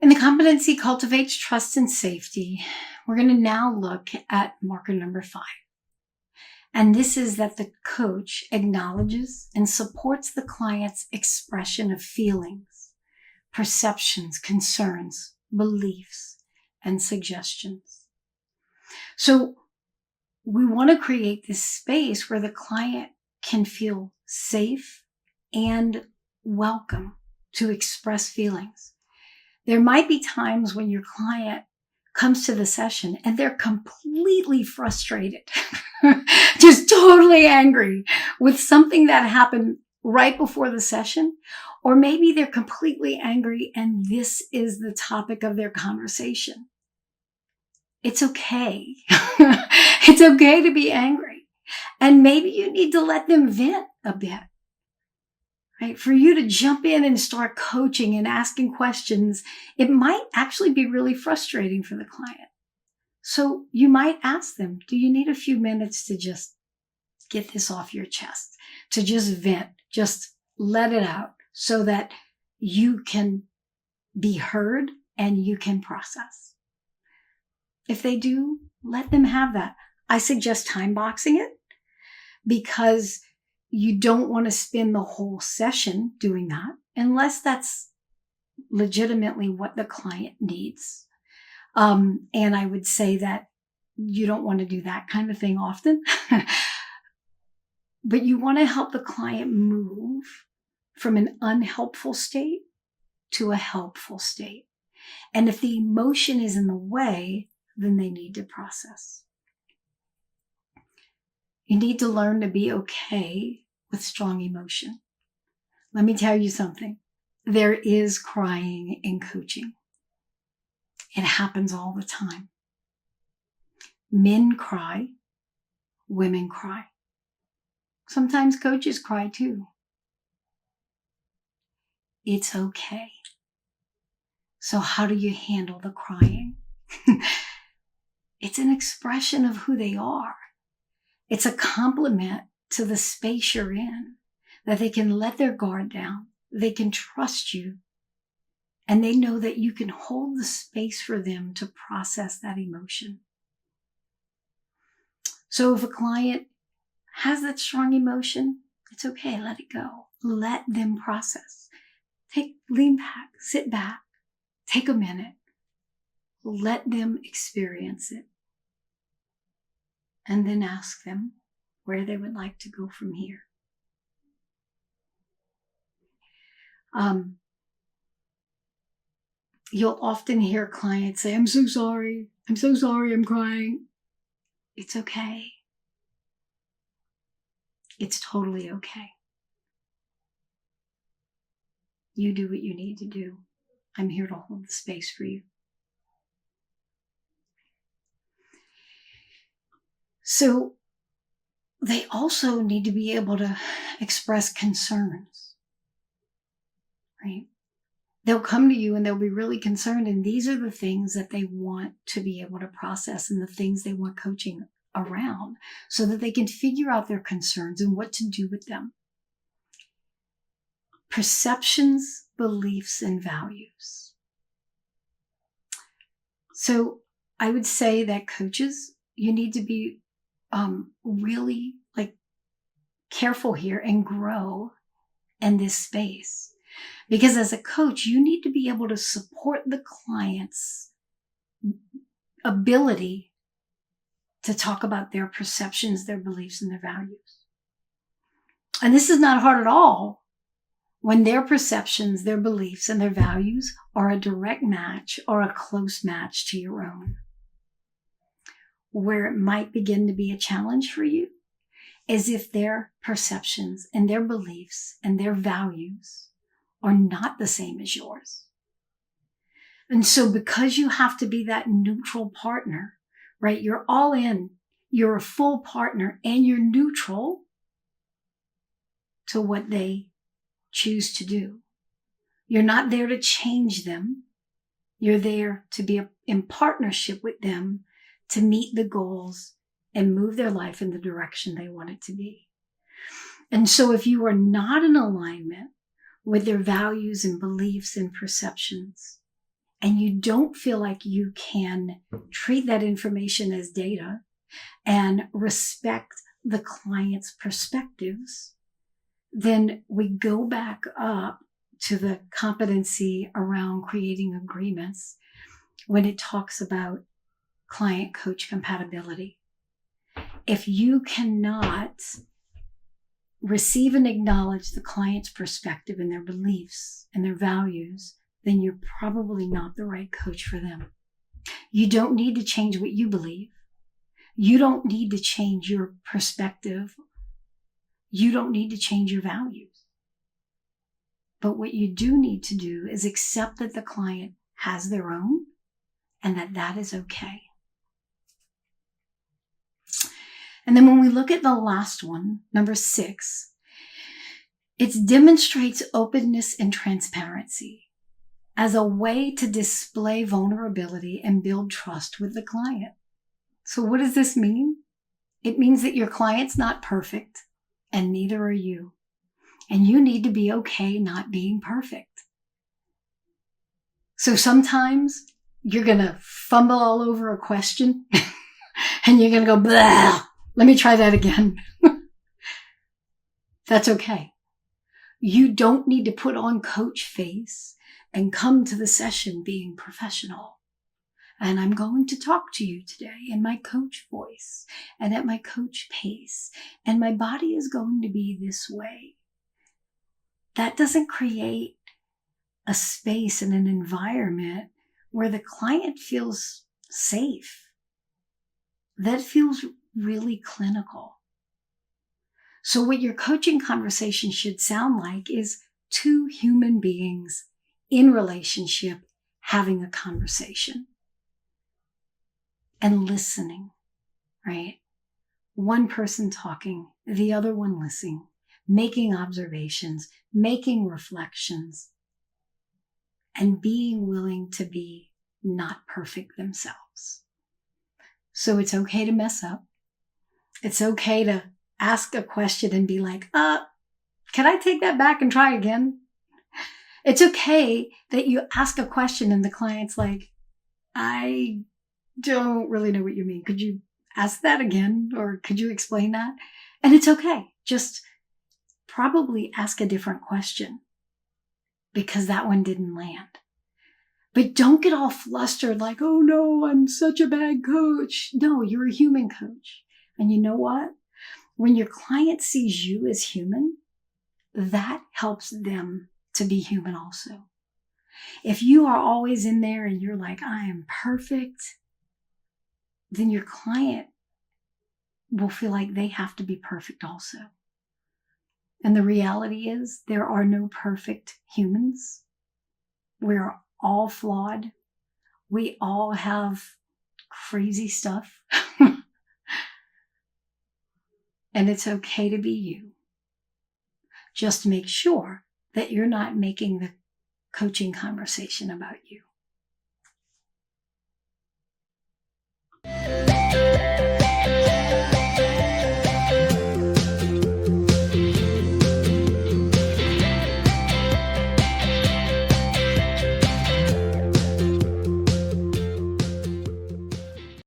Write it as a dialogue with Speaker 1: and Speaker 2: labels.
Speaker 1: And the competency cultivates trust and safety. We're going to now look at marker number 5. And this is that the coach acknowledges and supports the client's expression of feelings, perceptions, concerns, beliefs, and suggestions. So we want to create this space where the client can feel safe and welcome to express feelings. There might be times when your client comes to the session and they're completely frustrated, just totally angry with something that happened right before the session, or maybe they're completely angry and this is the topic of their conversation. It's okay. It's okay to be angry. And maybe you need to let them vent a bit. Right? For you to jump in and start coaching and asking questions, it might actually be really frustrating for the client. So you might ask them, do you need a few minutes to just get this off your chest, to just vent, just let it out so that you can be heard and you can process? If they do, let them have that. I suggest time boxing it because you don't want to spend the whole session doing that unless that's legitimately what the client needs. And I would say that you don't want to do that kind of thing often, but you want to help the client move from an unhelpful state to a helpful state. And if the emotion is in the way, then they need to process. You need to learn to be okay with strong emotion. Let me tell you something. There is crying in coaching. It happens all the time. Men cry, women cry. Sometimes coaches cry too. It's okay. So how do you handle the crying? It's an expression of who they are. It's a compliment to the space you're in, that they can let their guard down, they can trust you, and they know that you can hold the space for them to process that emotion. So if a client has that strong emotion, it's okay, let it go. Let them process. Lean back, sit back, take a minute, let them experience it. And then ask them where they would like to go from here. You'll often hear clients say, I'm so sorry, I'm crying. It's okay. It's totally okay. You do what you need to do. I'm here to hold the space for you. So they also need to be able to express concerns, right? They'll come to you and they'll be really concerned, and these are the things that they want to be able to process and the things they want coaching around so that they can figure out their concerns and what to do with them. Perceptions, beliefs, and values. So I would say that coaches, you need to be really careful here and grow in this space. Because as a coach, you need to be able to support the client's ability to talk about their perceptions, their beliefs, and their values. And this is not hard at all when their perceptions, their beliefs, and their values are a direct match or a close match to your own. Where it might begin to be a challenge for you is if their perceptions and their beliefs and their values are not the same as yours. And so because you have to be that neutral partner, right? You're all in, you're a full partner, and you're neutral to what they choose to do. You're not there to change them. You're there to be in partnership with them to meet the goals and move their life in the direction they want it to be. And so if you are not in alignment with their values and beliefs and perceptions, and you don't feel like you can treat that information as data and respect the client's perspectives, then we go back up to the competency around creating agreements when it talks about client-coach compatibility. If you cannot receive and acknowledge the client's perspective and their beliefs and their values, then you're probably not the right coach for them. You don't need to change what you believe. You don't need to change your perspective. You don't need to change your values. But what you do need to do is accept that the client has their own and that that is okay. And then when we look at the last one, number 6, it demonstrates openness and transparency as a way to display vulnerability and build trust with the client. So what does this mean? It means that your client's not perfect, and neither are you. And you need to be okay not being perfect. So sometimes you're going to fumble all over a question and you're going to go, blah, let me try that again. That's okay. You don't need to put on coach face and come to the session being professional. And I'm going to talk to you today in my coach voice and at my coach pace. And my body is going to be this way. That doesn't create a space and an environment where the client feels safe. That feels really clinical. So what your coaching conversation should sound like is two human beings in relationship having a conversation and listening, right? One person talking, the other one listening, making observations, making reflections, and being willing to be not perfect themselves. So it's okay to mess up. It's okay to ask a question and be like, can I take that back and try again? It's okay that you ask a question and the client's like, I don't really know what you mean. Could you ask that again? Or could you explain that? And it's okay. Just probably ask a different question because that one didn't land. But don't get all flustered like, oh no, I'm such a bad coach. No, you're a human coach. And you know what? When your client sees you as human, that helps them to be human also. If you are always in there and you're like, I am perfect, then your client will feel like they have to be perfect also. And the reality is there are no perfect humans. We're all flawed. We all have crazy stuff. And it's okay to be you. Just make sure that you're not making the coaching conversation about you.